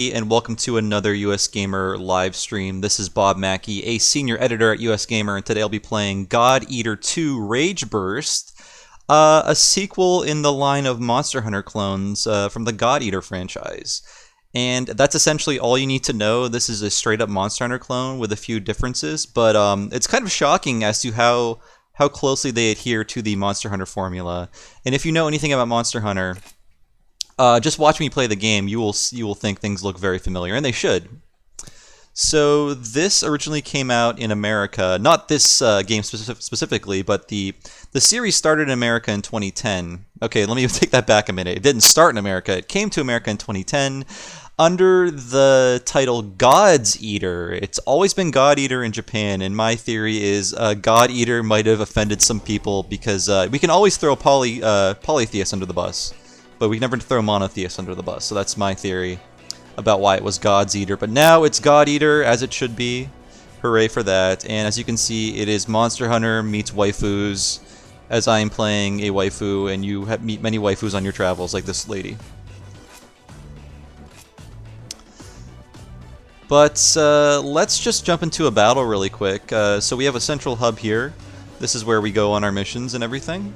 And welcome to another US Gamer live stream. This is Bob Mackey, a senior editor at US Gamer, and today I'll be playing God Eater 2 Rage Burst, a sequel in the line of Monster Hunter clones from the God Eater franchise. And that's essentially all you need to know. This is a straight up Monster Hunter clone with a few differences, but it's kind of shocking as to how closely they adhere to the Monster Hunter formula. And if you know anything about Monster Hunter, just watch me play the game, you will think things look very familiar, and they should. So this originally came out in America, not this game specifically, but the series started in America in 2010. Okay, let me take that back a minute. It didn't start in America. It came to America in 2010 under the title God's Eater. It's always been God Eater in Japan, and my theory is God Eater might have offended some people because we can always throw polytheists under the bus, but we never throw monotheists under the bus. So that's my theory about why it was God's Eater. But now it's God Eater, as it should be. Hooray for that. And as you can see, it is Monster Hunter meets waifus, as I am playing a waifu, and you meet many waifus on your travels, like this lady. But let's just jump into a battle really quick. So we have a central hub here. This is where we go on our missions and everything.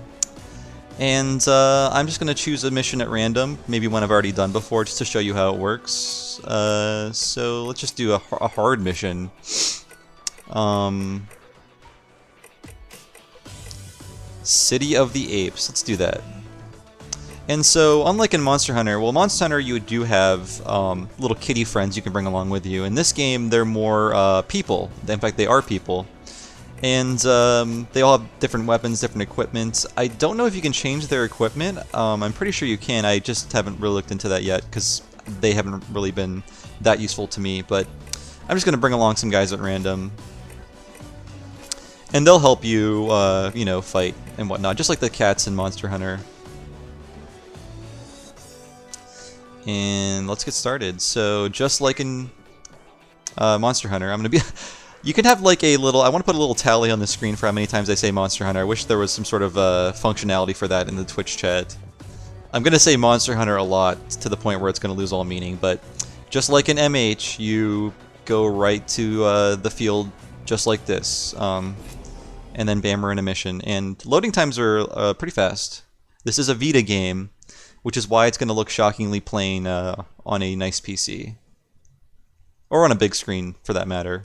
And I'm just going to choose a mission at random, maybe one I've already done before, just to show you how it works. So let's just do a hard mission. City of the Apes, let's do that. And so, unlike in Monster Hunter, well, Monster Hunter you do have little kitty friends you can bring along with you. In this game, they're more people. In fact, they are people. And they all have different weapons, different equipment. I don't know if you can change their equipment. I'm pretty sure you can. I just haven't really looked into that yet because they haven't really been that useful to me. But I'm just going to bring along some guys at random. And they'll help you, you know, fight and whatnot, just like the cats in Monster Hunter. And let's get started. So, just like in Monster Hunter, I'm going to be... You can have like a little, I want to put a little tally on the screen for how many times I say Monster Hunter. I wish there was some sort of functionality for that in the Twitch chat. I'm going to say Monster Hunter a lot to the point where it's going to lose all meaning, but just like in MH, you go right to the field just like this, and then bam, we're in a mission. And loading times are pretty fast. This is a Vita game, which is why it's going to look shockingly plain on a nice PC. Or on a big screen, for that matter.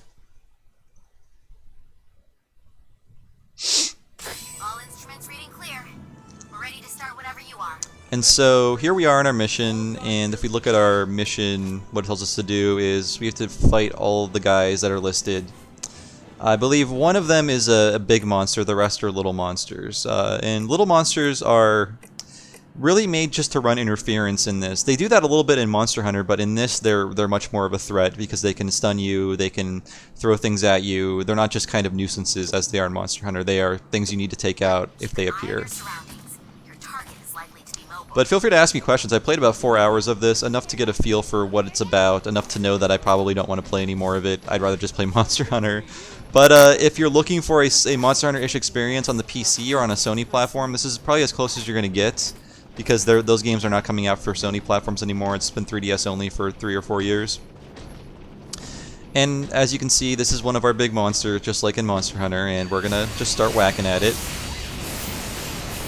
All instruments reading clear. We're ready to start whenever you are. And so here we are in our mission, and if we look at our mission, what it tells us to do is we have to fight all the guys that are listed. I believe one of them is a big monster, the rest are little monsters. And little monsters are really made just to run interference in this. They do that a little bit in Monster Hunter, but in this they're much more of a threat because they can stun you, they can throw things at you. They're not just kind of nuisances as they are in Monster Hunter. They are things you need to take out if they appear. Your target is likely to be mobile. But feel free to ask me questions. I played about 4 hours of this, enough to get a feel for what it's about, enough to know that I probably don't want to play any more of it. I'd rather just play Monster Hunter. But if you're looking for a Monster Hunter-ish experience on the PC or on a Sony platform, this is probably as close as you're going to get, because those games are not coming out for Sony platforms anymore. It's been 3DS only for 3 or 4 years. And as you can see, this is one of our big monsters, just like in Monster Hunter, and we're going to just start whacking at it.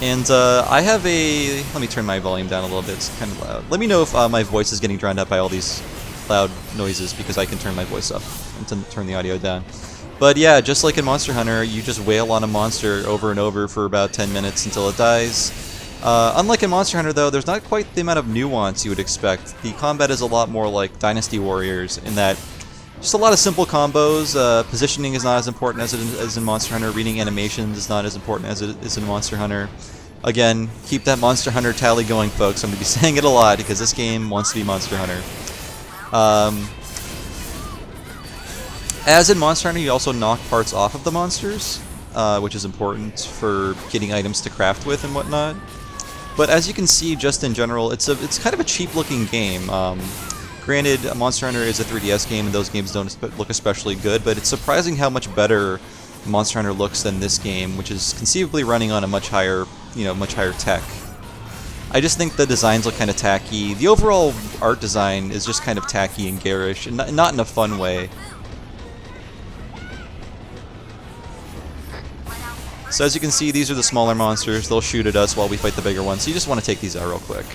And I have a... Let me turn my volume down a little bit, it's kind of loud. Let me know if my voice is getting drowned out by all these loud noises, because I can turn my voice up and turn the audio down. But yeah, just like in Monster Hunter, you just wail on a monster over and over for about 10 minutes until it dies. Unlike in Monster Hunter, though, there's not quite the amount of nuance you would expect. The combat is a lot more like Dynasty Warriors, in that just a lot of simple combos. Positioning is not as important as it is in Monster Hunter. Reading animations is not as important as it is in Monster Hunter. Again, keep that Monster Hunter tally going, folks. I'm going to be saying it a lot, because this game wants to be Monster Hunter. As in Monster Hunter, you also knock parts off of the monsters, which is important for getting items to craft with and whatnot. But as you can see, just in general, it's kind of a cheap-looking game. Granted, Monster Hunter is a 3DS game, and those games don't look especially good, but it's surprising how much better Monster Hunter looks than this game, which is conceivably running on a much higher tech. I just think the designs look kind of tacky. The overall art design is just kind of tacky and garish, and not in a fun way. So as you can see, these are the smaller monsters. They'll shoot at us while we fight the bigger ones, so you just want to take these out real quick.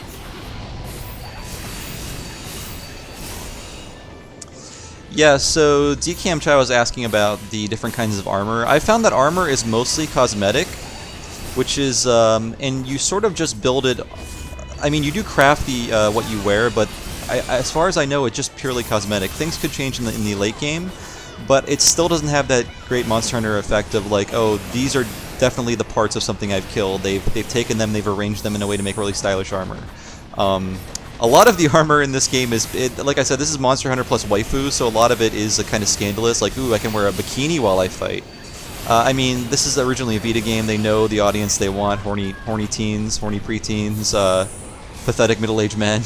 Yeah, so DCam Chai was asking about the different kinds of armor. I found that armor is mostly cosmetic, which is, and you sort of just build it. I mean, you do craft the what you wear, but as far as I know, it's just purely cosmetic. Things could change in the late game, but it still doesn't have that great Monster Hunter effect of like, oh, these are definitely the parts of something I've killed. They've taken them, they've arranged them in a way to make really stylish armor. A lot of the armor in this game is, like I said, this is Monster Hunter plus waifu, so a lot of it is kind of scandalous, like, ooh, I can wear a bikini while I fight. I mean, this is originally a Vita game. They know the audience they want, horny teens, horny preteens, pathetic middle-aged men.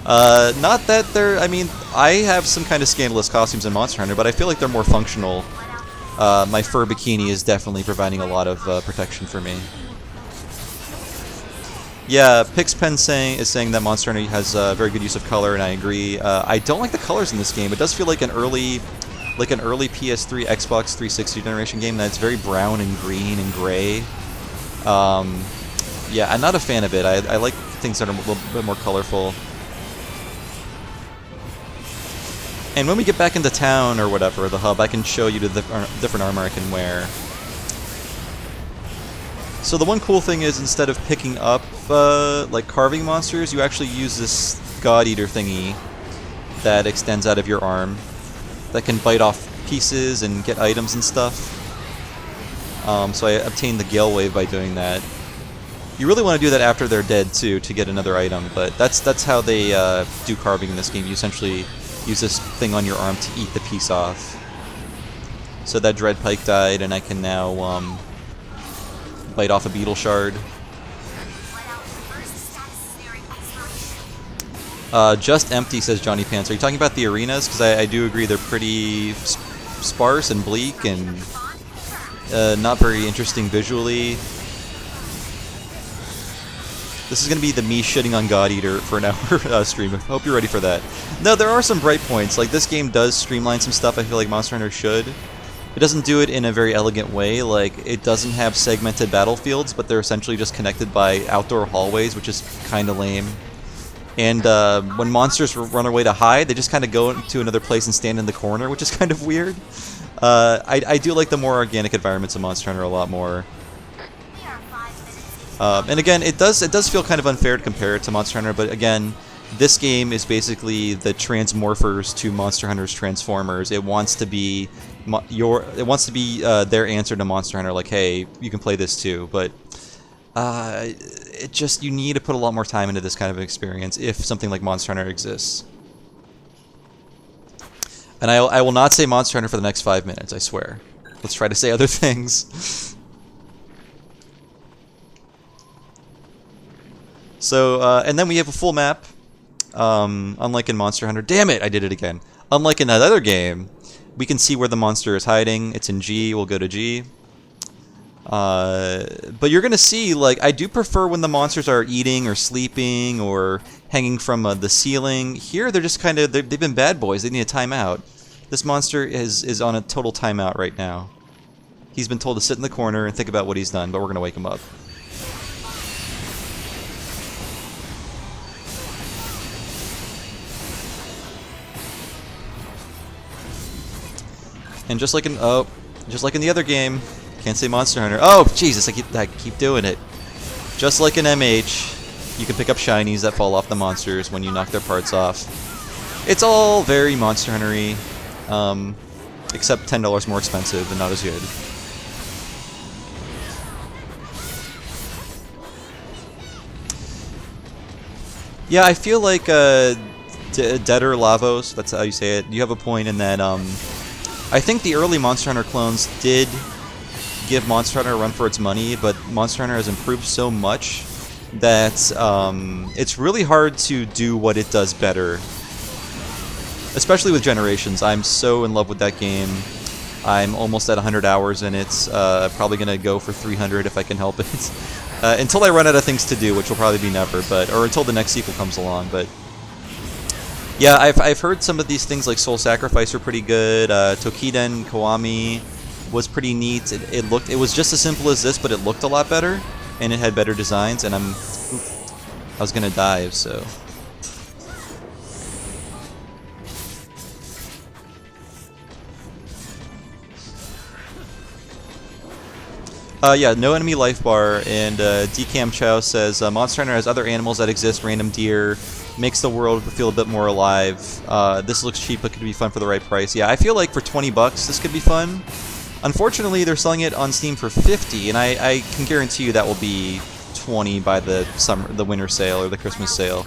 Not that they're, I mean, I have some kind of scandalous costumes in Monster Hunter, but I feel like they're more functional. My fur bikini is definitely providing a lot of protection for me. Yeah, Pixpen is saying that Monster Hunter has very good use of color, and I agree. I don't like the colors in this game. It does feel like an early PS3, Xbox 360 generation game that's very brown and green and gray. Yeah, I'm not a fan of it. I like things that are a little bit more colorful. And when we get back into town or whatever, the hub, I can show you the different armor I can wear. So the one cool thing is, instead of picking up like carving monsters, you actually use this God Eater thingy that extends out of your arm that can bite off pieces and get items and stuff. So I obtained the Gale Wave by doing that. You really want to do that after they're dead too, to get another item, but that's how they do carving in this game. You essentially use this thing on your arm to eat the piece off. So that Dread Pike died, and I can now bite off a beetle shard. Just empty, says Johnny Pants. Are you talking about the arenas? Because I do agree they're pretty sparse and bleak and not very interesting visually. This is going to be the me shitting on God Eater for an hour stream. I hope you're ready for that. No, there are some bright points. Like, this game does streamline some stuff I feel like Monster Hunter should. It doesn't do it in a very elegant way. Like, it doesn't have segmented battlefields, but they're essentially just connected by outdoor hallways, which is kind of lame. And when monsters run away to hide, they just kind of go to another place and stand in the corner, which is kind of weird. I do like the more organic environments of Monster Hunter a lot more. And again, it does feel kind of unfair to compare it to Monster Hunter, but again, this game is basically the Transmorphers to Monster Hunter's Transformers. It wants to be their answer to Monster Hunter, like, hey, you can play this too. But you need to put a lot more time into this kind of experience if something like Monster Hunter exists. And I will not say Monster Hunter for the next 5 minutes, I swear. Let's try to say other things. So, and then we have a full map. Unlike in Monster Hunter, damn it, I did it again. Unlike in that other game, we can see where the monster is hiding. It's in G, we'll go to G. But you're gonna see, like, I do prefer when the monsters are eating or sleeping or hanging from the ceiling. Here, they're just kind of, they've been bad boys, they need a timeout. This monster is on a total timeout right now. He's been told to sit in the corner and think about what he's done, but we're gonna wake him up. And just like in the other game, can't say Monster Hunter. Oh Jesus, I keep doing it. Just like in MH, you can pick up shinies that fall off the monsters when you knock their parts off. It's all very Monster Hunter-y, except $10 more expensive and not as good. Yeah, I feel like Deader Lavos, that's how you say it. You have a point in that. I think the early Monster Hunter clones did give Monster Hunter a run for its money, but Monster Hunter has improved so much that it's really hard to do what it does better. Especially with Generations. I'm so in love with that game. I'm almost at 100 hours in it. Probably going to go for 300 if I can help it. Until I run out of things to do, which will probably be never, or until the next sequel comes along. But yeah, I've heard some of these things like Soul Sacrifice are pretty good. Tokiden Kiwami was pretty neat. It was just as simple as this, but it looked a lot better, and it had better designs. And I was gonna dive, so. Yeah, no enemy life bar, and DCam Chow says Monster Hunter has other animals that exist, random deer, makes the world feel a bit more alive. This looks cheap, but could be fun for the right price. Yeah, I feel like for 20 bucks this could be fun. Unfortunately, they're selling it on Steam for 50, and I can guarantee you that will be 20 by the winter sale or the Christmas sale.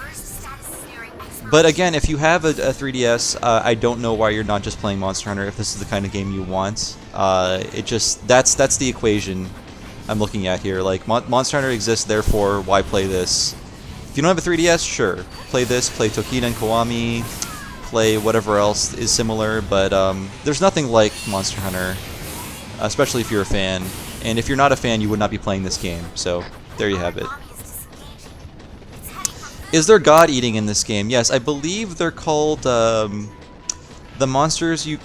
But again, if you have a 3DS, I don't know why you're not just playing Monster Hunter if this is the kind of game you want. That's the equation I'm looking at here. Like, Monster Hunter exists, therefore, why play this? If you don't have a 3DS, sure. Play this, play Tokiden Kiwami, play whatever else is similar, but there's nothing like Monster Hunter, especially if you're a fan. And if you're not a fan, you would not be playing this game. So, there you have it. Is there god eating in this game? Yes, I believe they're called, the monsters you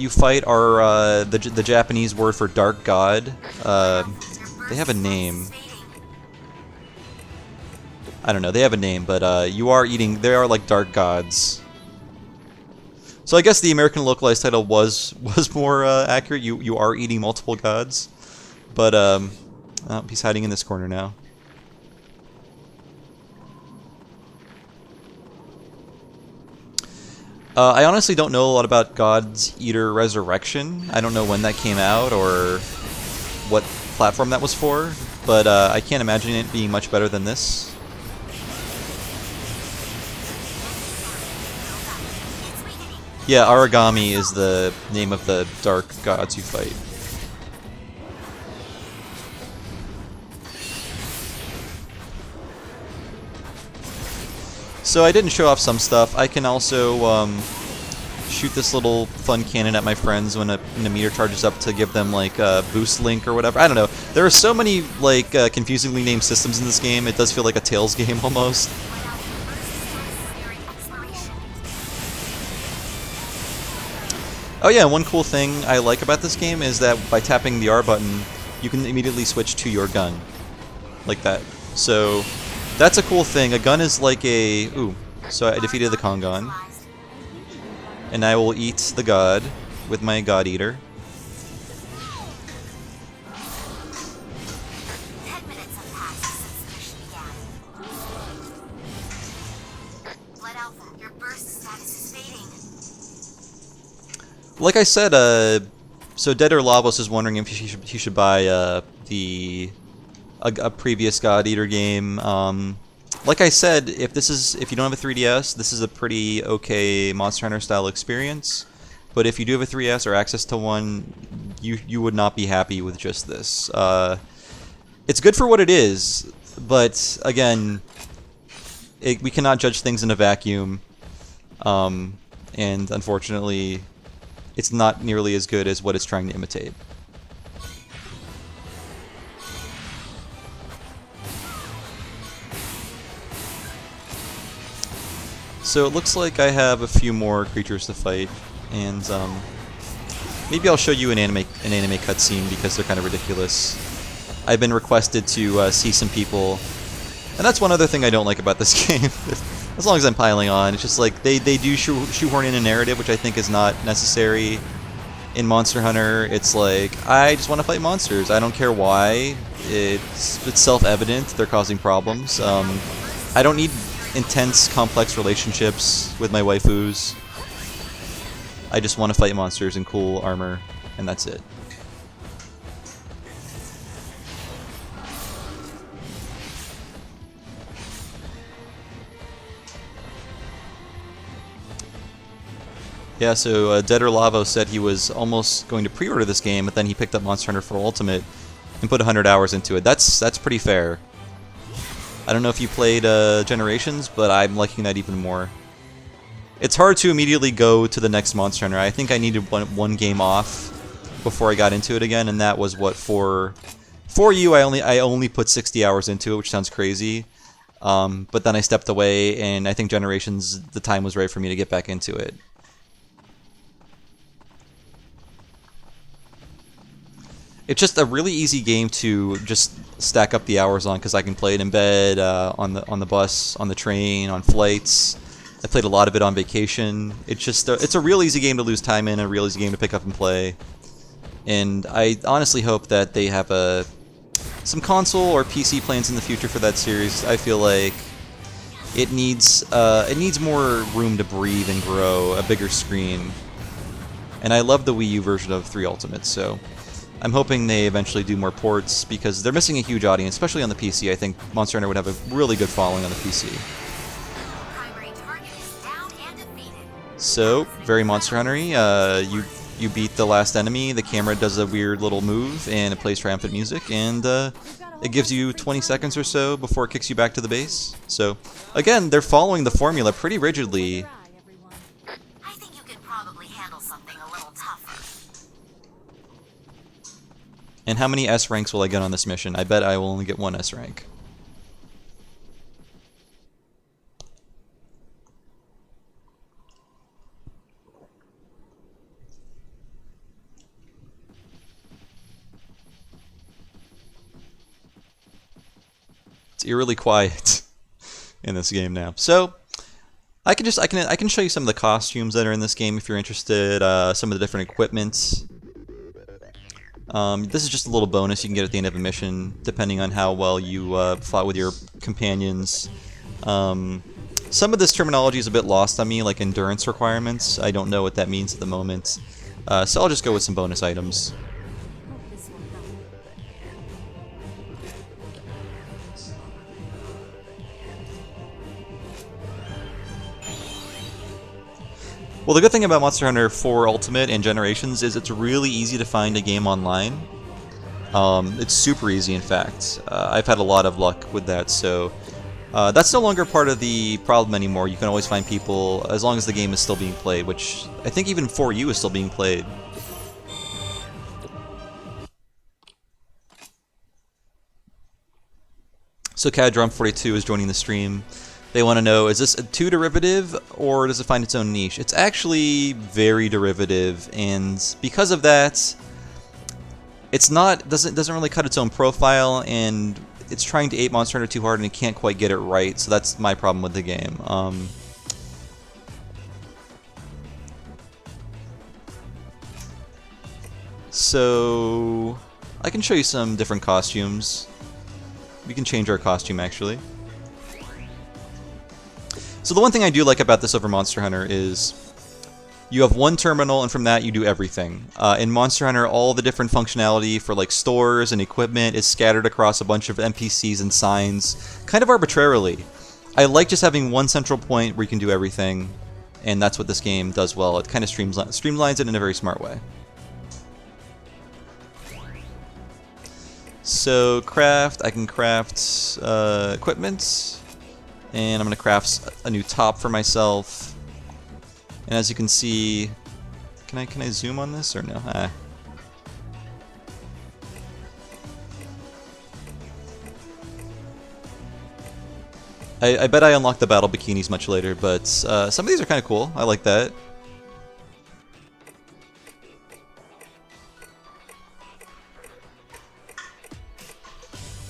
fight are the Japanese word for dark god. They have a name. I don't know, they have a name, but you are eating, they are like dark gods. So I guess the American localized title was more accurate. You are eating multiple gods. But oh, he's hiding in this corner now. I honestly don't know a lot about God's Eater Resurrection. I don't know when that came out or what platform that was for, but I can't imagine it being much better than this. Yeah, Aragami is the name of the dark gods you fight. So I didn't show off some stuff. I can also shoot this little fun cannon at my friends when a meter charges up to give them like a boost link or whatever. I don't know. There are so many like confusingly named systems in this game. It does feel like a Tales game almost. Oh yeah, one cool thing I like about this game is that by tapping the R button, you can immediately switch to your gun. Like that. So that's a cool thing. A gun is like a... Ooh, so I defeated the Kongon. And I will eat the god with my God Eater. Like I said, so Dead or Lavos is wondering if he should buy a previous God Eater game. Like I said, if you don't have a 3DS, this is a pretty okay Monster Hunter style experience. But if you do have a 3DS or access to one, you would not be happy with just this. It's good for what it is, but again, we cannot judge things in a vacuum. And unfortunately, it's not nearly as good as what it's trying to imitate. So it looks like I have a few more creatures to fight, and maybe I'll show you an anime cutscene because they're kind of ridiculous. I've been requested to see some people, and that's one other thing I don't like about this game. As long as I'm piling on, it's just like they do shoehorn in a narrative, which I think is not necessary. In Monster Hunter, it's like, I just want to fight monsters. I don't care why. It's self-evident they're causing problems. I don't need intense, complex relationships with my waifus. I just want to fight monsters in cool armor, and that's it. Yeah, so Dead or Lavo said he was almost going to pre-order this game, but then he picked up Monster Hunter for Ultimate and put 100 hours into it. That's pretty fair. I don't know if you played Generations, but I'm liking that even more. It's hard to immediately go to the next Monster Hunter. I think I needed one game off before I got into it again, and that was, what, 4 For you, I only put 60 hours into it, which sounds crazy. But then I stepped away, and I think Generations, the time was right for me to get back into it. It's just a really easy game to just stack up the hours on because I can play it in bed, on the bus, on the train, on flights. I played a lot of it on vacation. It's just it's a real easy game to lose time in, a real easy game to pick up and play. And I honestly hope that they have some console or PC plans in the future for that series. I feel like it needs more room to breathe and grow, a bigger screen. And I love the Wii U version of 3 Ultimate, so I'm hoping they eventually do more ports because they're missing a huge audience, especially on the PC. I think Monster Hunter would have a really good following on the PC. Primary target is down and defeated. So, very Monster Hunter-y. You beat the last enemy, the camera does a weird little move, and it plays triumphant music, and it gives you 20 seconds or so before it kicks you back to the base. So, again, they're following the formula pretty rigidly. I think you could probably handle something a little tougher. And how many S ranks will I get on this mission? I bet I will only get 1 S rank. It's eerily quiet in this game now. So I can show you some of the costumes that are in this game if you're interested. Some of the different equipment. This is just a little bonus you can get at the end of a mission, depending on how well you fought with your companions. Some of this terminology is a bit lost on me, like endurance requirements. I don't know what that means at the moment. So I'll just go with some bonus items. Well, the good thing about Monster Hunter 4 Ultimate and Generations is it's really easy to find a game online. It's super easy, in fact. I've had a lot of luck with that, so that's no longer part of the problem anymore. You can always find people, as long as the game is still being played, which I think even 4U is still being played. So CADDrum42 is joining the stream. They want to know, is this a 2 derivative, or does it find its own niche? It's actually very derivative, and because of that, it's not doesn't really cut its own profile, and it's trying to ape Monster Hunter too hard, and it can't quite get it right, so that's my problem with the game. So I can show you some different costumes. We can change our costume, actually. So the one thing I do like about this over Monster Hunter is you have one terminal, and from that you do everything. In Monster Hunter, all the different functionality for like stores and equipment is scattered across a bunch of NPCs and signs, kind of arbitrarily. I like just having one central point where you can do everything, and that's what this game does well. It kind of streamlines it in a very smart way. So I can craft equipment. And I'm going to craft a new top for myself. And as you can see, can I zoom on this or no? I bet I unlock the battle bikinis much later, but some of these are kind of cool. I like that.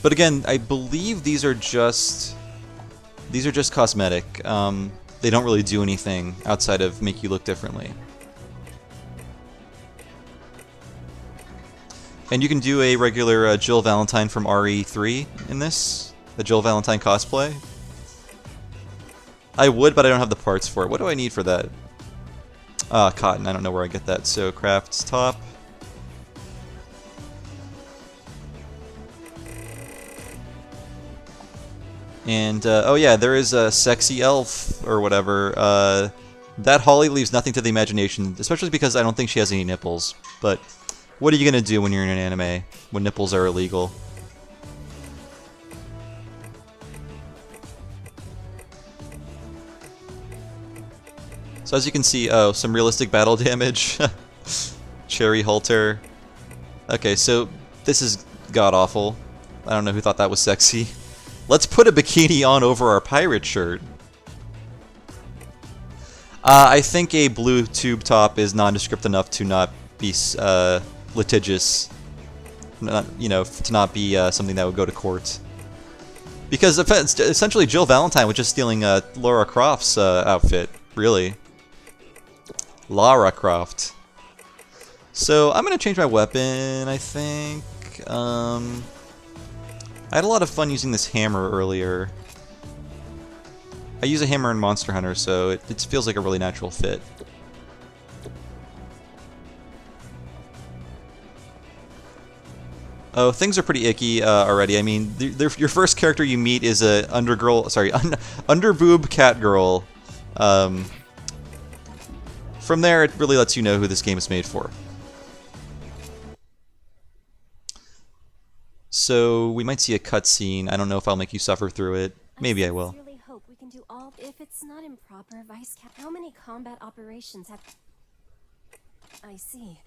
But again, I believe these are just cosmetic. They don't really do anything outside of make you look differently. And you can do a regular Jill Valentine from RE3 in this, the Jill Valentine cosplay. I would, but I don't have the parts for it. What do I need for that? Cotton. I don't know where I get that. So craft top. And, oh yeah, there is a sexy elf, or whatever. That Holly leaves nothing to the imagination, especially because I don't think she has any nipples. But what are you gonna do when you're in an anime, when nipples are illegal? So as you can see, oh, some realistic battle damage. Cherry halter. Okay, so this is god-awful. I don't know who thought that was sexy. Let's put a bikini on over our pirate shirt. I think a blue tube top is nondescript enough to not be litigious. Not, you know, to not be something that would go to court. Because essentially Jill Valentine was just stealing Lara Croft's outfit, really. Lara Croft. So I'm going to change my weapon, I think. I had a lot of fun using this hammer earlier. I use a hammer in Monster Hunter, so it feels like a really natural fit. Oh, things are pretty icky already. I mean, your first character you meet is a underboob cat girl. From there, it really lets you know who this game is made for. So we might see a cutscene. I don't know if I'll make you suffer through it. Maybe I will. I sincerely hope we can do all. If it's not improper, Vice Cap, how many combat operations have? I see.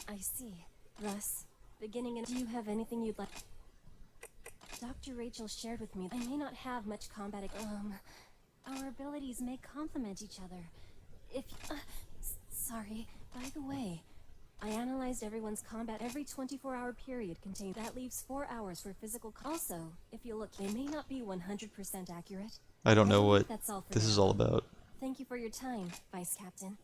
I see. Thus, beginning. Do you have anything you'd like? Dr. Rachel shared with me. I may not have much combat. Our abilities may complement each other. If sorry. By the way, I analyzed everyone's combat. Every 24-hour period contained. That leaves 4 hours for physical. Also, if you look, they may not be 100% accurate. I don't know what That's all for this now. is all about. Thank you for your time, Vice Captain.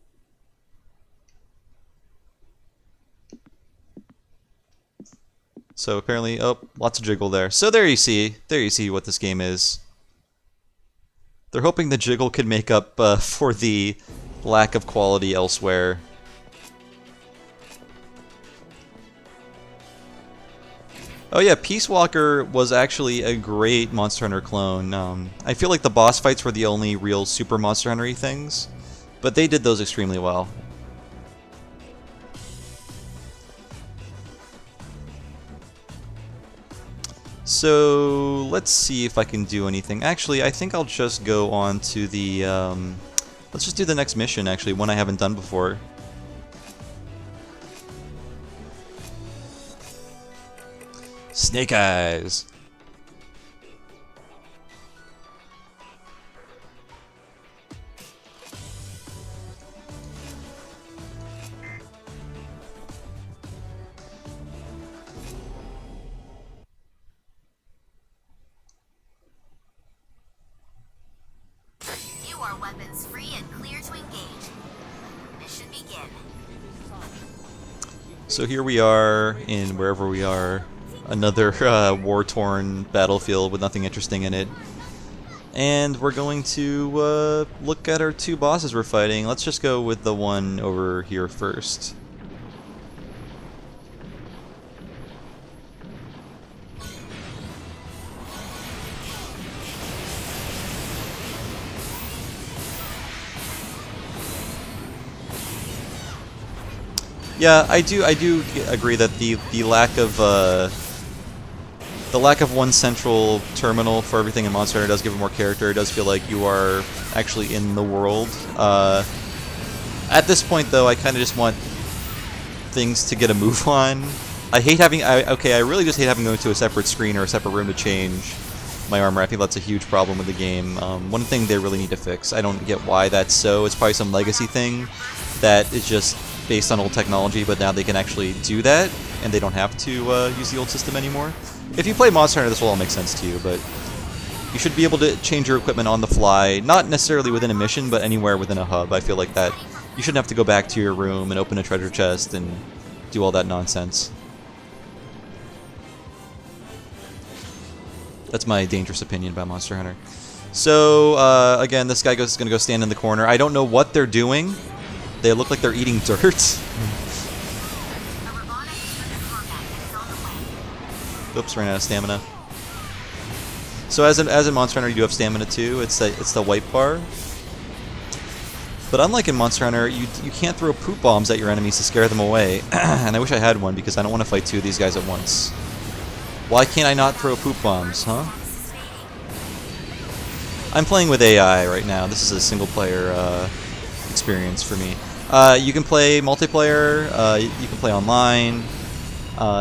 So apparently, oh, lots of jiggle there. So there you see what this game is. They're hoping the jiggle could make up for the lack of quality elsewhere. Oh yeah, Peace Walker was actually a great Monster Hunter clone. I feel like the boss fights were the only real super Monster Hunter-y things, but they did those extremely well. So let's see if I can do anything. Actually, I think I'll just go on to the let's just do the next mission, actually, one I haven't done before. Snake Eyes. You are weapons free and clear to engage. Mission begin. So here we are in wherever we are. Another war-torn battlefield with nothing interesting in it. And we're going to look at our two bosses we're fighting. Let's just go with the one over here first. Yeah, I do agree that the lack of one central terminal for everything in Monster Hunter does give it more character. It does feel like you are actually in the world. At this point, though, I kind of just want things to get a move on. I hate having. I really just hate having to go to a separate screen or a separate room to change my armor. I think that's a huge problem with the game. One thing they really need to fix. I don't get why that's so. It's probably some legacy thing that is just based on old technology, but now they can actually do that, and they don't have to use the old system anymore. If you play Monster Hunter, this will all make sense to you, but you should be able to change your equipment on the fly, not necessarily within a mission, but anywhere within a hub. I feel like that you shouldn't have to go back to your room and open a treasure chest and do all that nonsense. That's my dangerous opinion about Monster Hunter. So, again, this guy is going to go stand in the corner. I don't know what they're doing. They look like they're eating dirt. Oops, ran out of stamina. So as in Monster Hunter, you do have stamina too. It's the white bar. But unlike in Monster Hunter, you can't throw poop bombs at your enemies to scare them away. And I wish I had one because I don't want to fight two of these guys at once. Why can't I not throw poop bombs, huh? I'm playing with AI right now. This is a single player experience for me. You can play multiplayer. You can play online.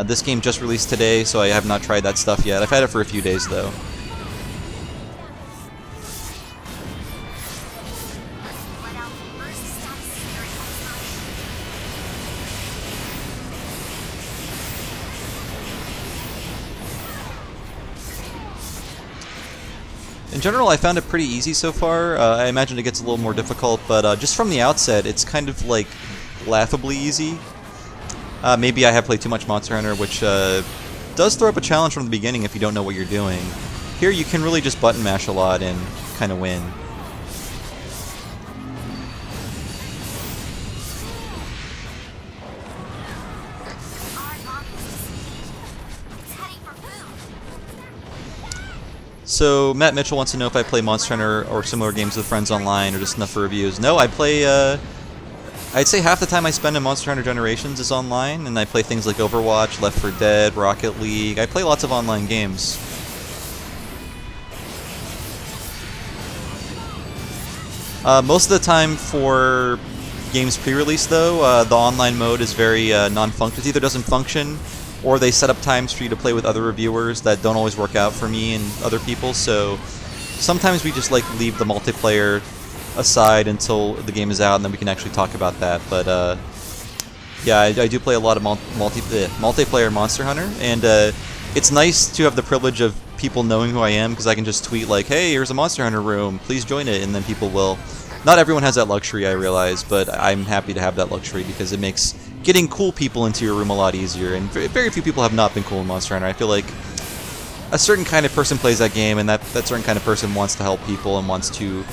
This game just released today, so I have not tried that stuff yet. I've had it for a few days though. Let out burst status area. In general, I found it pretty easy so far. I imagine it gets a little more difficult, but just from the outset, it's kind of like laughably easy. Maybe I have played too much Monster Hunter, which does throw up a challenge from the beginning if you don't know what you're doing. Here you can really just button mash a lot and kind of win. Our army is disengaging. It's heading for food. So Matt Mitchell wants to know if I play Monster Hunter or similar games with friends online or just enough for reviews. No, I play, I'd say half the time I spend in Monster Hunter Generations is online, and I play things like Overwatch, Left 4 Dead, Rocket League. I play lots of online games. Most of the time for games pre-release though, the online mode is very non-functional. It either doesn't function, or they set up times for you to play with other reviewers that don't always work out for me and other people, so sometimes we just like leave the multiplayer aside until the game is out and then we can actually talk about that. But yeah, I do play a lot of multiplayer Monster Hunter, and it's nice to have the privilege of people knowing who I am, because I can just tweet like, hey, here's a Monster Hunter room, please join it, and then people will. Not everyone has that luxury, I realize, but I'm happy to have that luxury because it makes getting cool people into your room a lot easier, and very few people have not been cool in Monster Hunter. I feel like a certain kind of person plays that game, and that certain kind of person wants to help people and wants to,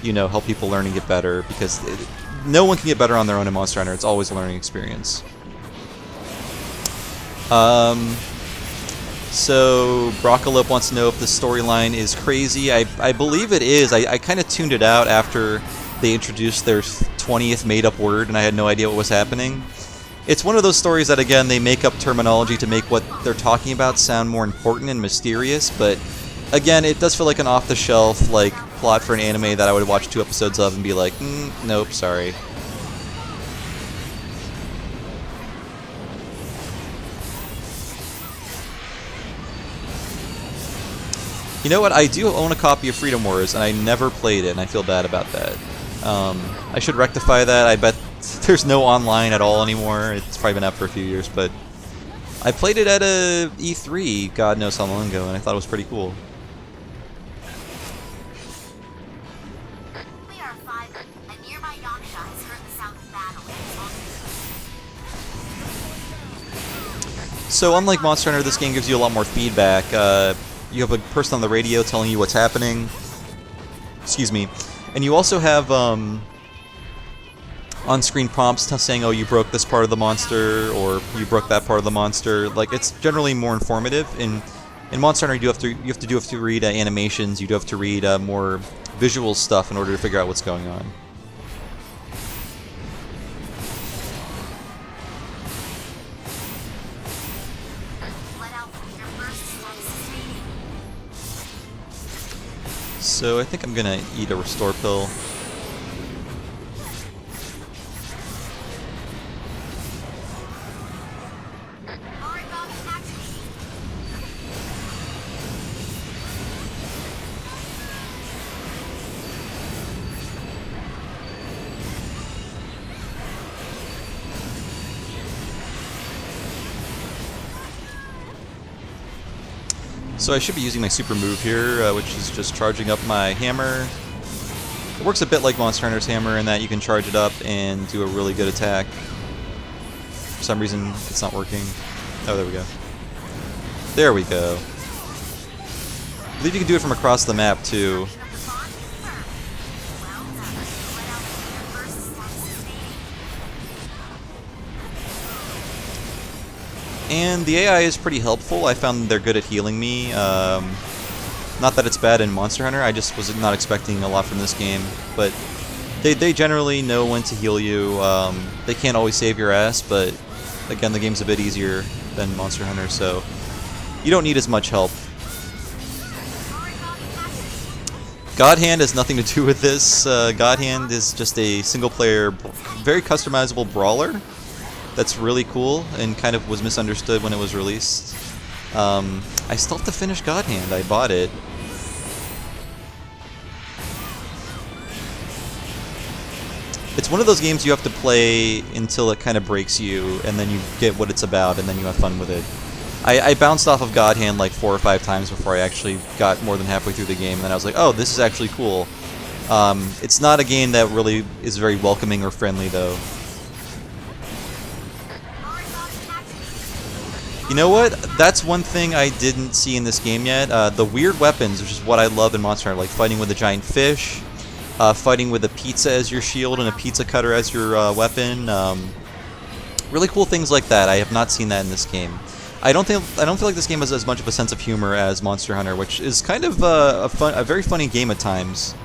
you know, help people learn and get better, because no one can get better on their own in Monster Hunter. It's always a learning experience. So Broccolope wants to know if the storyline is crazy. I believe it is. I kind of tuned it out after they introduced their 20th made-up word, and I had no idea what was happening. It's one of those stories that, again, they make up terminology to make what they're talking about sound more important and mysterious, but again, it does feel like an off-the-shelf like plot for an anime that I would watch 2 episodes of and be like, nope, sorry. You know what? I do own a copy of Freedom Wars, and I never played it, and I feel bad about that. I should rectify that. I bet there's no online at all anymore. It's probably been out for a few years, but I played it at a E3, God knows how long ago, and I thought it was pretty cool. We are 5. A nearby Yaksha has heard the sound of battle. So unlike Monster Hunter, this game gives you a lot more feedback. You have a person on the radio telling you what's happening. Excuse me. And you also have on-screen prompts saying, oh, you broke this part of the monster, or you broke that part of the monster. Like, it's generally more informative. In Monster Hunter, you have to read animations. You do have to read more visual stuff in order to figure out what's going on. Let out your burst status fading. So I think I'm gonna eat a restore pill. Origami activating. So I should be using my super move here, which is just charging up my hammer. It works a bit like Monster Hunter's hammer in that you can charge it up and do a really good attack. For some reason, it's not working. Oh, there we go. There we go. I believe you can do it from across the map, too. Of the bond confirmed. Well done. Let out your burst status fading. And the AI is pretty helpful. I found they're good at healing me. Not that it's bad in Monster Hunter, I just was not expecting a lot from this game. But they generally know when to heal you. They can't always save your ass, but again, the game's a bit easier than Monster Hunter, so you don't need as much help. God Hand has nothing to do with this. God Hand is just a single-player, very customizable brawler. that's really cool and kind of was misunderstood when it was released. I still have to finish God Hand. I bought it. It's one of those games you have to play until it kind of breaks you, and then you get what it's about, and then you have fun with it. I bounced off of God Hand like 4 or 5 times before I actually got more than halfway through the game, and then I was like, oh, this is actually cool. It's not a game that really is very welcoming or friendly, though. You know what? That's one thing I didn't see in this game yet. The weird weapons, which is what I love in Monster Hunter, like fighting with a giant fish, fighting with a pizza as your shield and a pizza cutter as your weapon. Really cool things like that. I have not seen that in this game. I don't feel like this game has as much of a sense of humor as Monster Hunter, which is kind of a very funny game at times.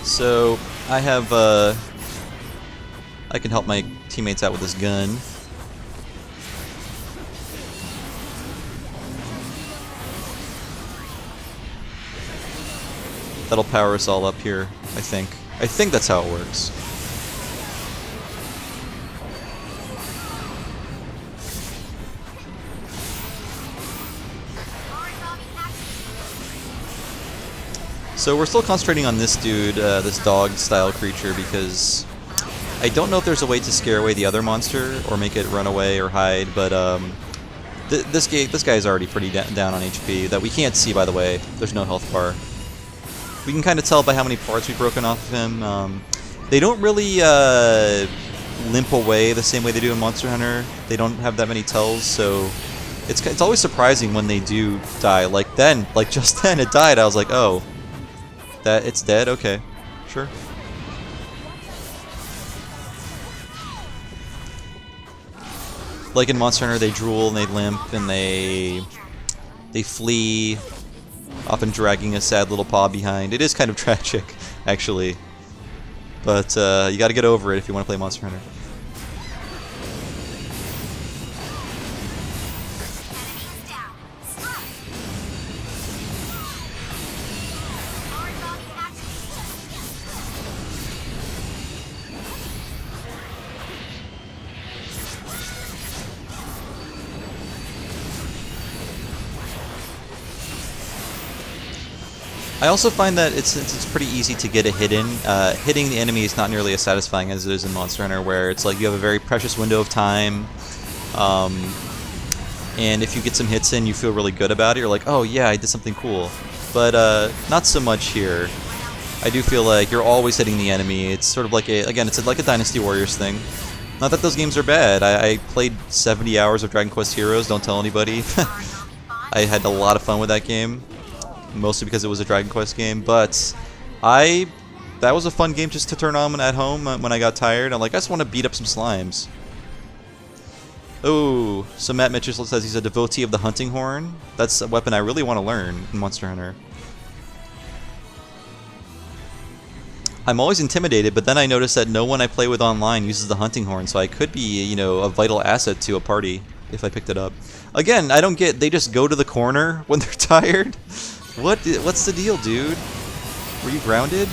So I have I can help my teammates out with this gun. That'll power us all up here, I think. I think that's how it works. So we're still concentrating on this dude, this dog-style creature, because I don't know if there's a way to scare away the other monster or make it run away or hide, but this guy's already pretty down on HP, that we can't see, by the way. There's no health bar. We can kind of tell by how many parts we've broken off of him. They don't really limp away the same way they do in Monster Hunter. They don't have that many tells, so it's always surprising when they do die. Like then, like just then it died, I was like, oh, that it's dead? Okay, sure. Like in Monster Hunter, they drool and they limp and they flee, often dragging a sad little paw behind. It is kind of tragic, actually. But you gotta get over it if you want to play Monster Hunter. I also find that it's pretty easy to get a hit in. Hitting the enemy is not nearly as satisfying as it is in Monster Hunter, where it's like you have a very precious window of time, and if you get some hits in, you feel really good about it. You're like, oh yeah, I did something cool. But not so much here. I do feel like you're always hitting the enemy. It's sort of like it's like a Dynasty Warriors thing. Not that those games are bad. I played 70 hours of Dragon Quest Heroes. Don't tell anybody. I had a lot of fun with that game. Mostly because it was a Dragon Quest game, but that was a fun game just to turn on at home when I got tired. I'm like, I just want to beat up some slimes. Oh, so Matt Mitchell says he's a devotee of the hunting horn. That's a weapon I really want to learn in Monster Hunter. I'm always intimidated, but then I notice that no one I play with online uses the hunting horn, so I could be, you know, a vital asset to a party if I picked it up. Again, I don't get, they just go to the corner when they're tired? What's the deal, dude? Were you grounded?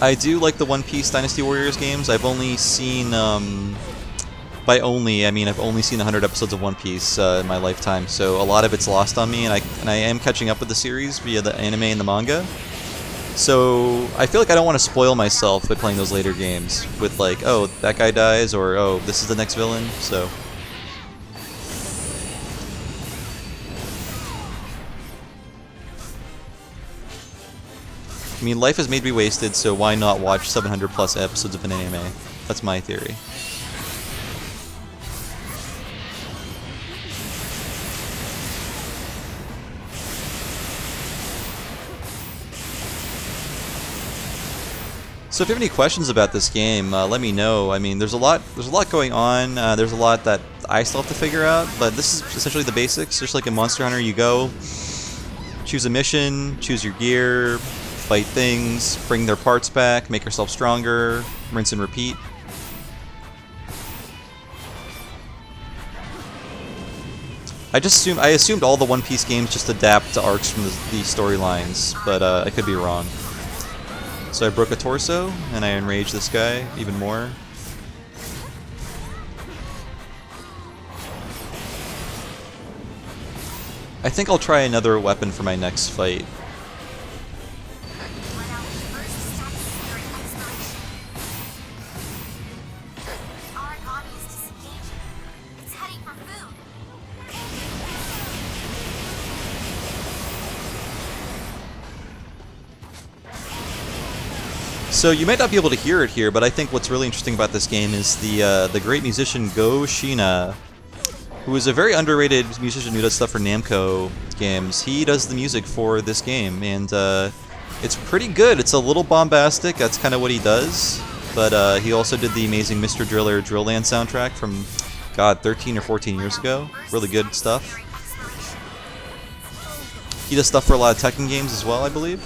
I do like the One Piece Dynasty Warriors games. I've only seen, by only, I mean I've only seen 100 episodes of One Piece in my lifetime, so a lot of it's lost on me, and I am catching up with the series via the anime and the manga. So I feel like I don't want to spoil myself by playing those later games with like, oh, that guy dies, or oh, this is the next villain, so. I mean, life has made me wasted, so why not watch 700 plus episodes of an anime? That's my theory. So if you have any questions about this game, let me know. I mean, there's a lot going on. There's a lot that I still have to figure out, but this is essentially the basics. Just like in Monster Hunter, you go, choose a mission, choose your gear, fight things, bring their parts back, make yourself stronger, rinse and repeat. I assumed all the One Piece games just adapt to arcs from the storylines, but I could be wrong. So I broke a torso, and I enraged this guy even more. I think I'll try another weapon for my next fight. So you might not be able to hear it here, but I think what's really interesting about this game is the great musician Go Shina, who is a very underrated musician who does stuff for Namco games. He does the music for this game, and it's pretty good. It's a little bombastic, that's kind of what he does, but he also did the amazing Mr. Driller Drillland soundtrack from, God, 13 or 14 years ago. Really good stuff. He does stuff for a lot of Tekken games as well, I believe.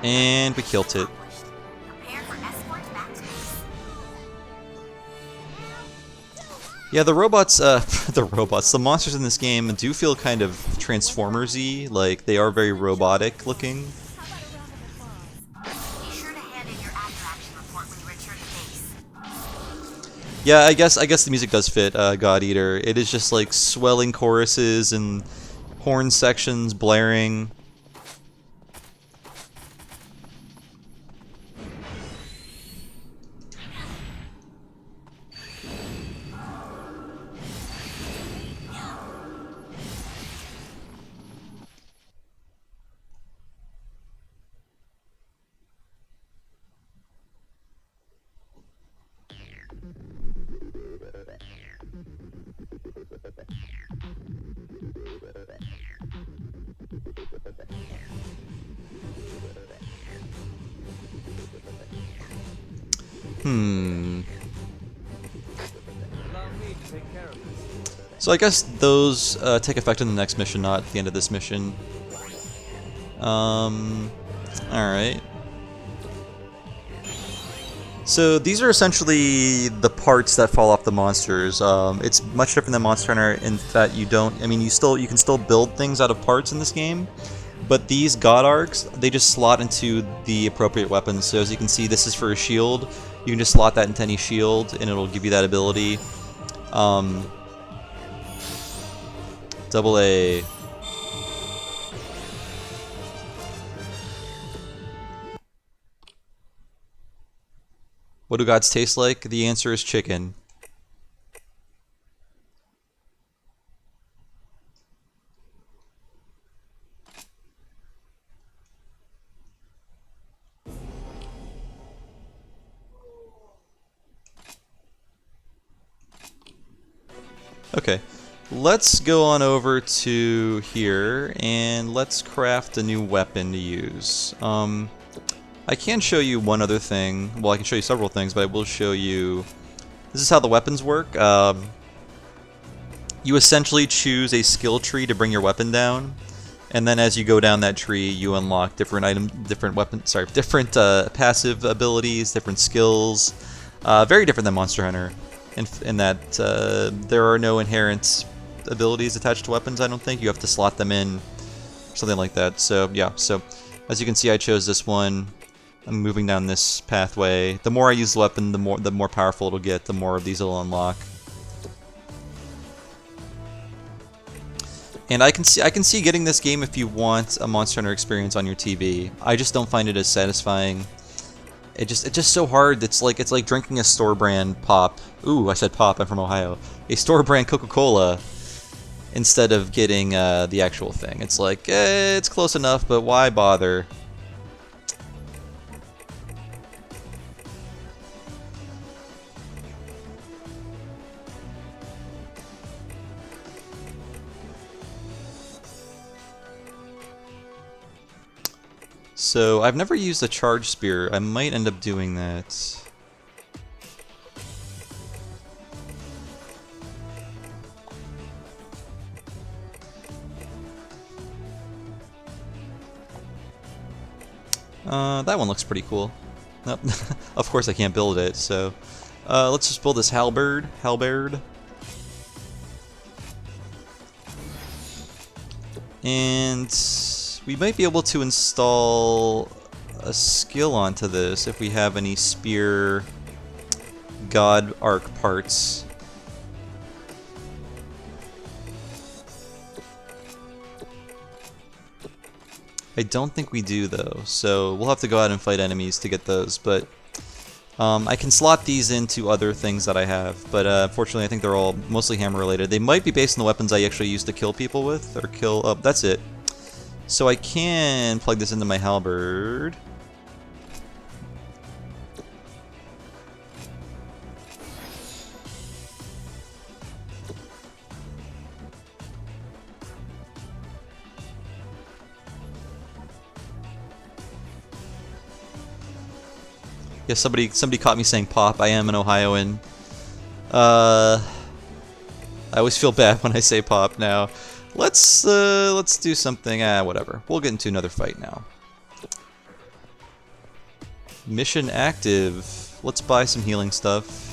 And we killed it. Yeah, the robots, the monsters in this game do feel kind of Transformers-y, like they are very robotic looking. Be sure to hand in your after-action report when you return to base. Yeah, I guess the music does fit God Eater. It is just like swelling choruses and horn sections blaring. So I guess those take effect in the next mission, not at the end of this mission. Alright. So these are essentially the parts that fall off the monsters. It's much different than Monster Hunter in that you don't, I mean, you can still build things out of parts in this game, but these God Arcs, they just slot into the appropriate weapons. So as you can see, this is for a shield. You can just slot that into any shield, and it'll give you that ability. Double A. What do gods taste like? The answer is chicken. Okay, let's go on over to here and let's craft a new weapon to use. I can show you one other thing. Well, I can show you several things, but I will show you. This is how the weapons work. You essentially choose a skill tree to bring your weapon down, and then as you go down that tree, you unlock different different passive abilities, different skills. Very different than Monster Hunter, in that there are no inherent abilities attached to weapons. I don't think you have to slot them in, something like that. So yeah. So as you can see, I chose this one. I'm moving down this pathway. The more I use the weapon, the more powerful it'll get. The more of these it'll unlock. And I can see getting this game if you want a Monster Hunter experience on your TV. I just don't find it as satisfying. It's just so hard. It's like drinking a store brand pop. Ooh, I said pop. I'm from Ohio. A store brand Coca-Cola instead of getting the actual thing. It's like it's close enough, but why bother? So I've never used a charge spear. I might end up doing that. That one looks pretty cool. Nope. Of course I can't build it, so let's just build this halberd. And we might be able to install a skill onto this if we have any spear god arc parts. I don't think we do though, so we'll have to go out and fight enemies to get those, but I can slot these into other things that I have, but unfortunately I think they're all mostly hammer related. They might be based on the weapons I actually use to kill people with, or kill... oh, that's it. So I can plug this into my halberd. Yeah, somebody caught me saying pop. I am an Ohioan. I always feel bad when I say pop now. Let's do something. Whatever. We'll get into another fight now. Mission active. Let's buy some healing stuff.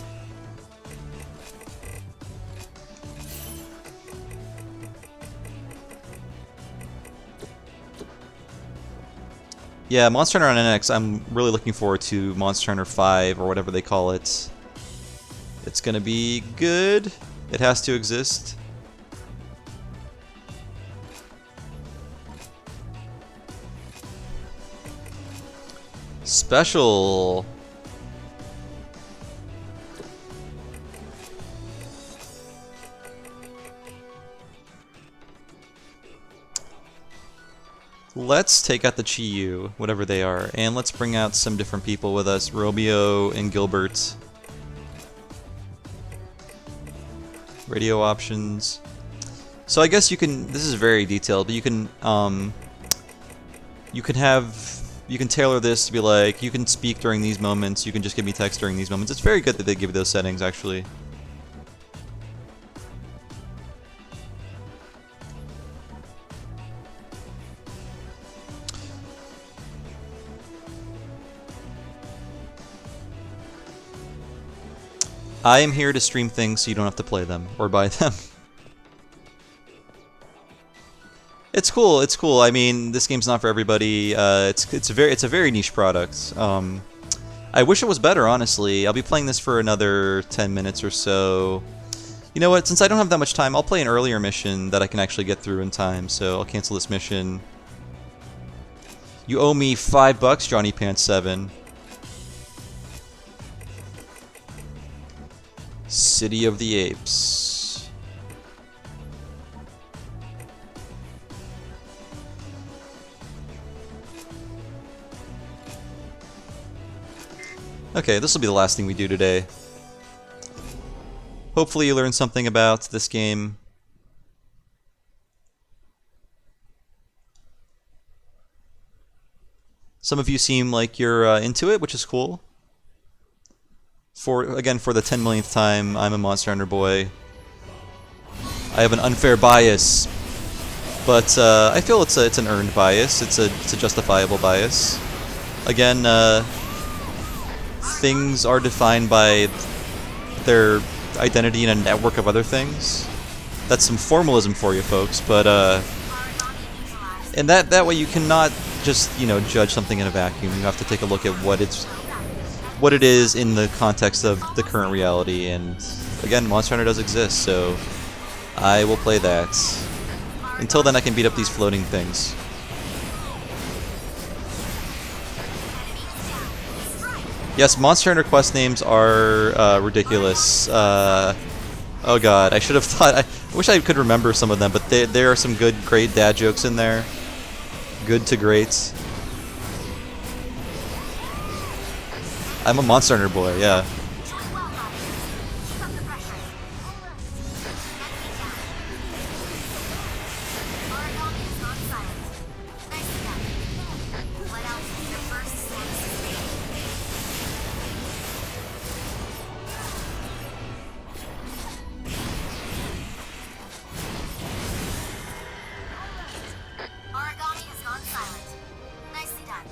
Yeah, Monster Hunter on NX, I'm really looking forward to Monster Hunter 5, or whatever they call it. It's gonna be good. It has to exist. Special. Let's take out the Chi-Yu, whatever they are, and let's bring out some different people with us. Romeo and Gilbert. Radio options. So I guess you can, this is very detailed, but you can tailor this to be like, you can speak during these moments, you can just give me text during these moments. It's very good that they give you those settings, actually. I am here to stream things so you don't have to play them or buy them. It's cool. It's cool. I mean, this game's not for everybody. It's a very niche product. I wish it was better, honestly. I'll be playing this for another 10 minutes or so. You know what? Since I don't have that much time, I'll play an earlier mission that I can actually get through in time. So I'll cancel this mission. You owe me $5, Johnny Pants 7. City of the Apes. Okay, this will be the last thing we do today. Hopefully you learned something about this game. Some of you seem like you're into it, which is cool. Again, for the 10 millionth time, I'm a Monster Hunter boy. I have an unfair bias, but I feel it's an earned bias. It's a justifiable bias. Again, things are defined by their identity in a network of other things. That's some formalism for you folks, but and that way you cannot just, you know, judge something in a vacuum. You have to take a look at what it is in the context of the current reality, and again, Monster Hunter does exist, so I will play that. Until then, I can beat up these floating things. Yes, Monster Hunter quest names are ridiculous. Oh god, I should have thought... I wish I could remember some of them, but there are some great dad jokes in there. Good to great. I'm a Monster Hunter boy, yeah. on silent. Nicely done.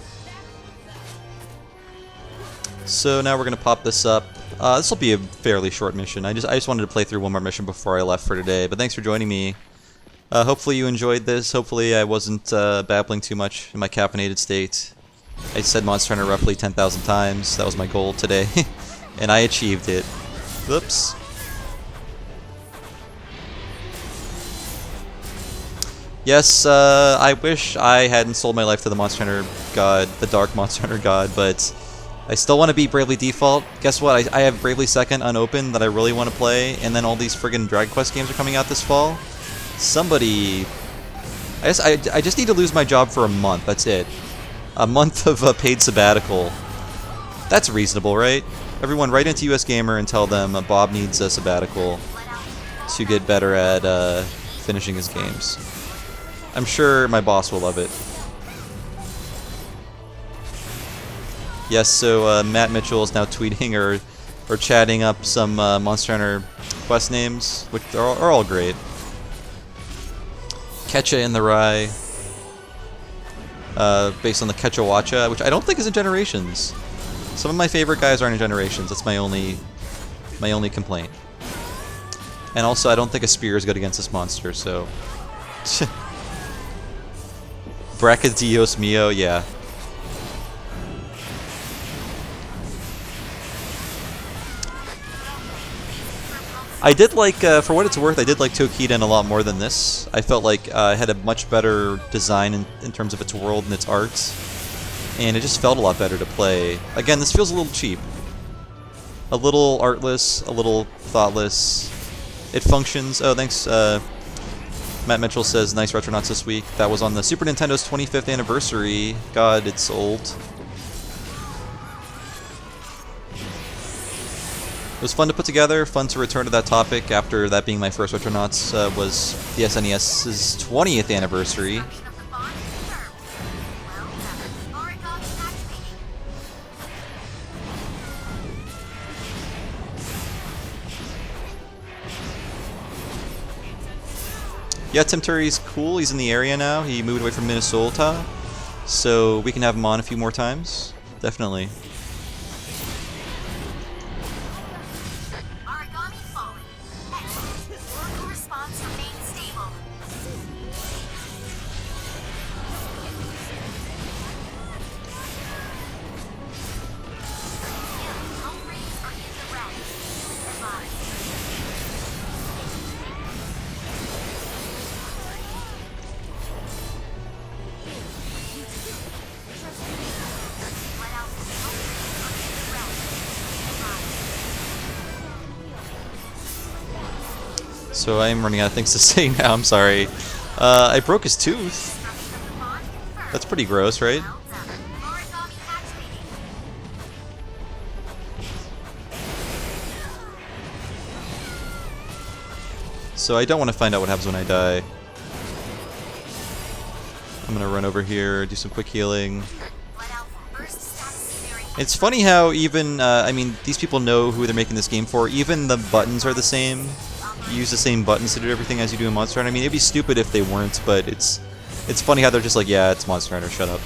So now we're gonna pop this up. This will be a fairly short mission. I just wanted to play through one more mission before I left for today. But thanks for joining me. Hopefully you enjoyed this. Hopefully I wasn't babbling too much in my caffeinated state. I said Monster Hunter roughly 10,000 times. That was my goal today, and I achieved it. Oops. Yes, I wish I hadn't sold my life to the Monster Hunter God, the Dark Monster Hunter God, but I still want to beat Bravely Default. Guess what? I have Bravely Second unopened that I really want to play, and then all these friggin' Dragon Quest games are coming out this fall. Somebody... I just need to lose my job for a month, that's it. A month of a paid sabbatical. That's reasonable, right? Everyone write into US Gamer and tell them Bob needs a sabbatical to get better at finishing his games. I'm sure my boss will love it. Yes, so Matt Mitchell is now tweeting or chatting up some Monster Hunter quest names, which are all great. Ketcha in the Rye, based on the Ketchawacha, which I don't think is in Generations. Some of my favorite guys aren't in Generations. That's my only complaint. And also, I don't think a spear is good against this monster, so... Bracket Dios Mio, yeah. I did like, for what it's worth, I did like Tokiden a lot more than this. I felt like it had a much better design in terms of its world and its art. And it just felt a lot better to play. Again, this feels a little cheap. A little artless, a little thoughtless. It functions. Oh, thanks, Matt Mitchell says, nice Retronauts this week. That was on the Super Nintendo's 25th anniversary. God, it's old. It was fun to put together, fun to return to that topic after that being my first Retronauts was the SNES's 20th anniversary. Yeah, Tim Turry's cool. He's in the area now. He moved away from Minnesota, so we can have him on a few more times. Definitely. Origami falling. Excellent. Oracle response remains stable. Home rates are in the red. Advise. Let out. Home rates are in the red. Advise. So I am running out of things to say now, I'm sorry. I broke his tooth. Destruction of the bond confirmed. That's pretty gross, right? Well done. Origami activating. So I don't want to find out what happens when I die. I'm gonna run over here, do some quick healing. Let out. Burst status scenario. It's funny how even, I mean, these people know who they're making this game for. Even the buttons are the same. You use the same buttons to do everything as you do in Monster Hunter. I mean, it'd be stupid if they weren't, but it's funny how they're just like, yeah, it's Monster Hunter, shut up.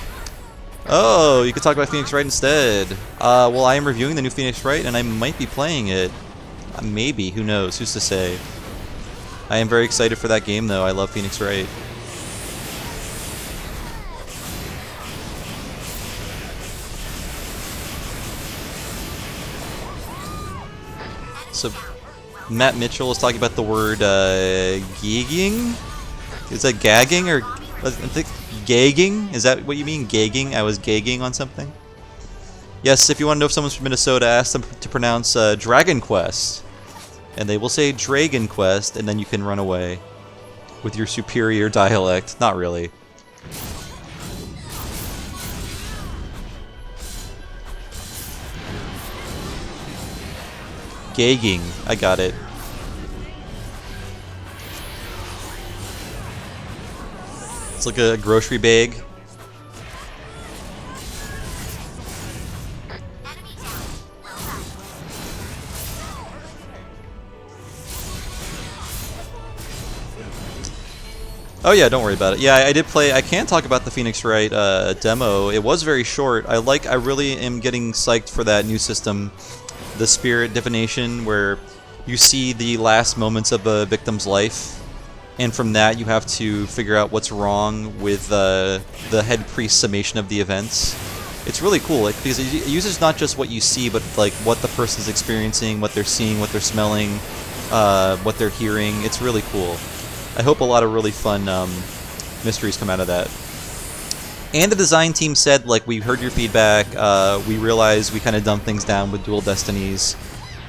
Oh, you could talk about Phoenix Wright instead. Well, I am reviewing the new Phoenix Wright, and I might be playing it. Maybe, who knows, who's to say. I am very excited for that game, though. I love Phoenix Wright. So, Matt Mitchell is talking about the word, gigging? Is that gagging, or, I think, gagging? Is that what you mean, gagging? I was gagging on something? Yes, if you want to know if someone's from Minnesota, ask them to pronounce, Dragon Quest. And they will say Dragon Quest, and then you can run away with your superior dialect. Not really. Gagging. I got it. It's like a grocery bag. Enemy down. Well done. Oh yeah, don't worry about it. Yeah, I did play. I can talk about the Phoenix Wright demo. It was very short. I really am getting psyched for that new system, the Spirit Divination, where you see the last moments of a victim's life, and from that you have to figure out what's wrong with the head priest's summation of the events. It's really cool, like, because it uses not just what you see, but like what the person's experiencing, what they're seeing, what they're smelling, what they're hearing. It's really cool. I hope a lot of really fun mysteries come out of that. And the design team said, like, we heard your feedback, we realized we kind of dumbed things down with Dual Destinies,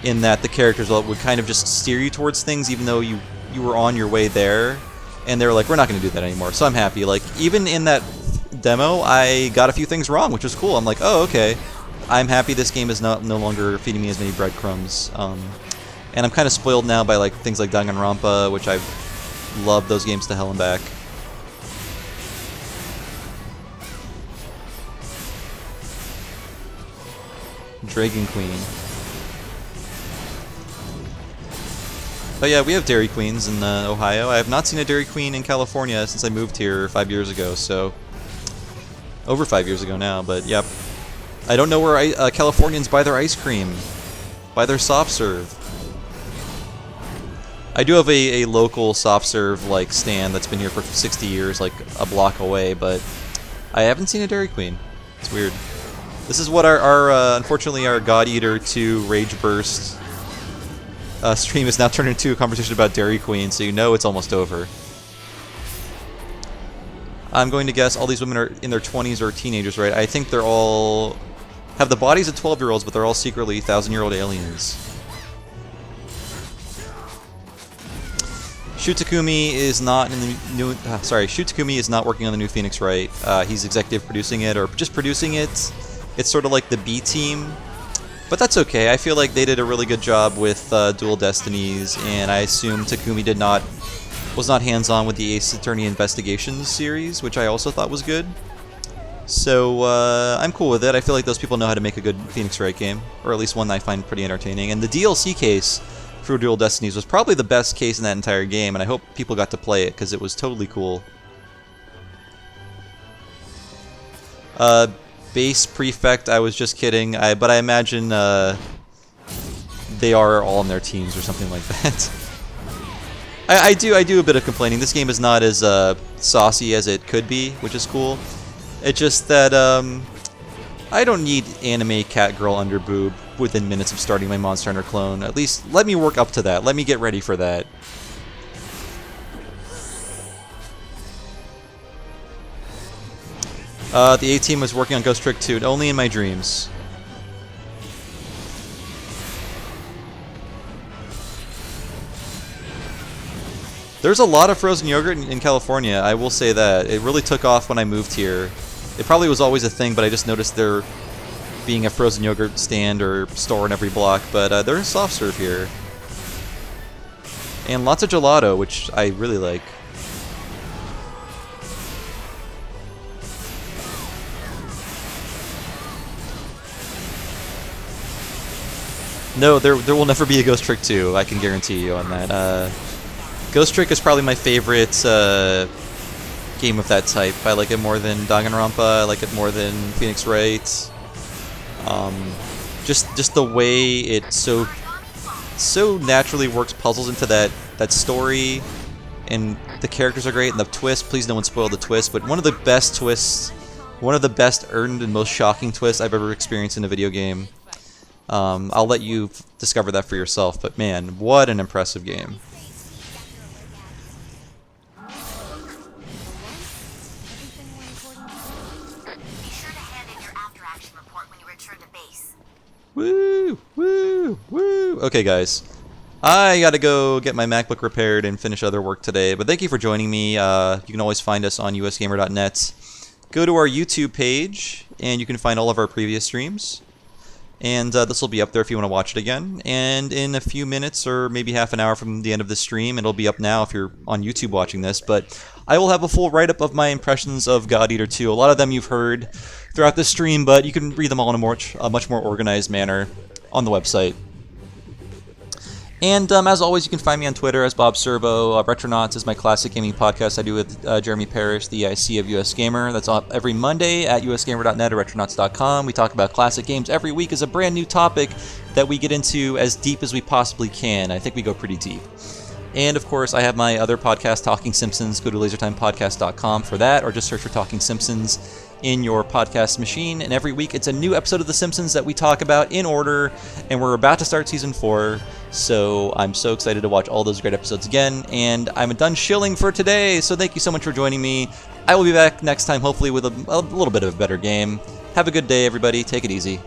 in that the characters would kind of just steer you towards things even though you were on your way there, and they were like, we're not going to do that anymore. So I'm happy. Like, even in that demo, I got a few things wrong, which was cool. I'm like, oh, okay. I'm happy this game is no longer feeding me as many breadcrumbs. And I'm kind of spoiled now by like things like Danganronpa, which I've loved those games to hell and back. Dragon Queen. But yeah, we have Dairy Queens in Ohio. I have not seen a Dairy Queen in California since I moved here 5 years ago, so... Over 5 years ago now, but yep. I don't know where Californians buy their ice cream. Buy their soft serve. I do have a local soft serve like stand that's been here for 60 years, like a block away, but I haven't seen a Dairy Queen. It's weird. This is what unfortunately our God Eater 2 Rage Burst stream has now turned into a conversation about Dairy Queen, so you know it's almost over. I'm going to guess all these women are in their 20s or teenagers, right? I think they're all have the bodies of 12-year-olds, but they're all secretly 1,000-year-old aliens. Shutakumi is not in the new. Shutakumi is not working on the new Phoenix Wright. He's executive producing it, or just producing it. It's sort of like the B team, but that's okay. I feel like they did a really good job with Dual Destinies, and I assume Takumi was not hands-on with the Ace Attorney Investigations series, which I also thought was good. So I'm cool with it. I feel like those people know how to make a good Phoenix Wright game, or at least one that I find pretty entertaining. And the DLC case for Dual Destinies was probably the best case in that entire game, and I hope people got to play it because it was totally cool. Base Prefect, I was just kidding, but I imagine they are all in their teens or something like that. I do a bit of complaining. This game is not as saucy as it could be, which is cool. It's just that I don't need anime catgirl underboob within minutes of starting my Monster Hunter clone. At least let me work up to that. Let me get ready for that. The A-Team was working on Ghost Trick 2, only in my dreams. There's a lot of frozen yogurt in California, I will say that. It really took off when I moved here. It probably was always a thing, but I just noticed there being a frozen yogurt stand or store in every block, but there's soft serve here. And lots of gelato, which I really like. No, there will never be a Ghost Trick 2, I can guarantee you on that. Ghost Trick is probably my favorite game of that type. I like it more than Danganronpa, I like it more than Phoenix Wright. Just the way it so naturally works puzzles into that story, and the characters are great, and the twist, please no one spoil the twist, but one of the best twists, one of the best earned and most shocking twists I've ever experienced in a video game. I'll let you discover that for yourself, but man, what an impressive game. Woo! Woo! Woo! Okay, guys. I gotta go get my MacBook repaired and finish other work today, but thank you for joining me. You can always find us on usgamer.net. Go to our YouTube page, and you can find all of our previous streams. And this will be up there if you want to watch it again. And in a few minutes, or maybe half an hour from the end of the stream, it'll be up now if you're on YouTube watching this, but I will have a full write-up of my impressions of God Eater 2. A lot of them you've heard throughout the stream, but you can read them all in a much more organized manner on the website. And as always, you can find me on Twitter as Bob Servo. Retronauts is my classic gaming podcast I do with Jeremy Parrish, the EIC of US Gamer. That's up every Monday at usgamer.net or retronauts.com. We talk about classic games every week as a brand new topic that we get into as deep as we possibly can. I think we go pretty deep. And of course, I have my other podcast, Talking Simpsons. Go to lasertimepodcast.com for that, or just search for Talking Simpsons in your podcast machine. And every week, it's a new episode of The Simpsons that we talk about in order. And we're about to start season 4, so I'm so excited to watch all those great episodes again. And I'm done shilling for today, so thank you so much for joining me. I will be back next time, hopefully with a little bit of a better game. Have a good day, everybody. Take it easy.